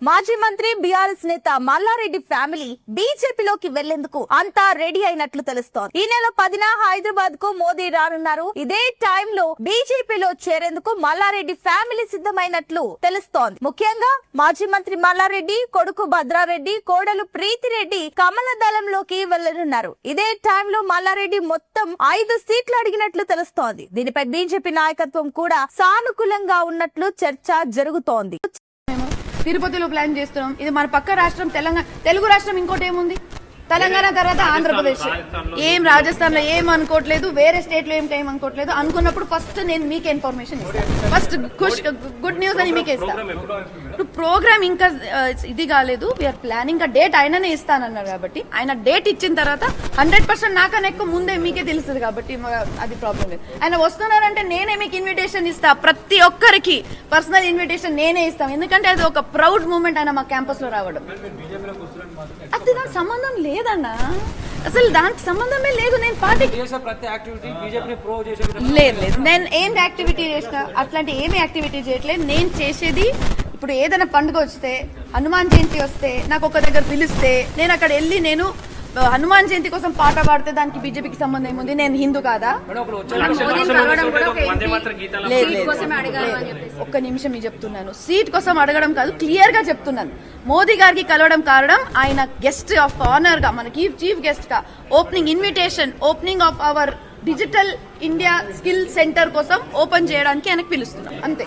మాజీ మంత్రి బీఆర్ఎస్ నేత మల్లారెడ్డి ఫ్యామిలీ బీజేపీలోకి వెళ్లేందుకు అంతా రెడీ అయినట్లు తెలుస్తోంది. ఈ నెల 10న హైదరాబాద్ కు మోదీ రానున్నారు. ఇదే టైంలో బీజేపీలో చేరేందుకు మల్లారెడ్డి ఫ్యామిలీ సిద్ధమైనట్లు తెలుస్తోంది. ముఖ్యంగా మాజీ మంత్రి మల్లారెడ్డి కొడుకు భద్రారెడ్డి, కోడలు ప్రీతిరెడ్డి కమల దళంలోకి వెళ్లనున్నారు. ఇదే టైంలో మల్లారెడ్డి మొత్తం 5 సీట్లు అడిగినట్లు తెలుస్తోంది. దీనిపై బీజేపీ నాయకత్వం కూడా సానుకూలంగా ఉన్నట్లు చర్చ జరుగుతోంది. తిరుపతిలో ప్లాన్ చేస్తున్నాం. ఇది మన పక్క రాష్ట్రం తెలంగాణ, తెలుగు రాష్ట్రం ఇంకోటి ఏముంది? తెలంగాణ తర్వాత ఆంధ్రప్రదేశ్. ఏం రాజస్థాన్ లో ఏం అనుకోవట్లేదు, వేరే స్టేట్ లో ఏం అనుకోవట్లేదు. అనుకున్నప్పుడు ఫస్ట్ నేను మీకు ఇన్ఫర్మేషన్ ఇస్తాను. ఫస్ట్ గుడ్ న్యూస్ అని మీకే ఇస్తాను. ఇప్పుడు ప్రోగ్రామ్ ఇంకా ఇది కాలేదు, వీఆర్ ప్లానింగ్. డేట్ ఆయననే ఇస్తానన్నారు కాబట్టి ఆయన డేట్ ఇచ్చిన తర్వాత 100% నాకన్నా ఎక్కువ ముందే మీకే తెలుస్తుంది కాబట్టి అది ప్రాబ్లం లేదు. ఆయన వస్తున్నారంటే నేనే మీకు ఇన్విటేషన్ ఇస్తా. ప్రతి ఒక్కరికి పర్సనల్ ఇన్విటేషన్ నేనే ఇస్తాను. ఎందుకంటే అది ఒక ప్రౌడ్ మూమెంట్ ఆయన మా క్యాంపస్ లో రావడం. అది దానికి సంబంధం లేదన్నా, అసలు దానికి సంబంధమే లేదు. నేను పార్టీకి లేదు, నేను ఏం యాక్టివిటీ చేసినా అట్లాంటి ఏమి యాక్టివిటీ చేయట్లేదు. నేను చేసేది ఇప్పుడు ఏదైనా పండుగ వస్తే, హనుమాన్ జయంతి వస్తే నాకు ఒక దగ్గర పిలిస్తే నేను అక్కడ వెళ్ళి నేను హనుమాన్ జయంతి కోసం పాట పాడితే దానికి బీజేపీకి సంబంధం ఏముంది? నేను హిందూ కాదా? ఒక్క నిమిషం మీ చెప్తున్నాను. సీట్ కోసం అడగడం కాదు, క్లియర్ గా చెప్తున్నాను. మోదీ గారికి కలవడం కారణం ఆయన గెస్ట్ ఆఫ్ ఆనర్ గా, మనకి చీఫ్ గెస్ట్ గా opening invitation, opening of our digital India skill centre కోసం ఓపెన్ చేయడానికి ఆయనకు పిలుస్తున్నాం, అంతే.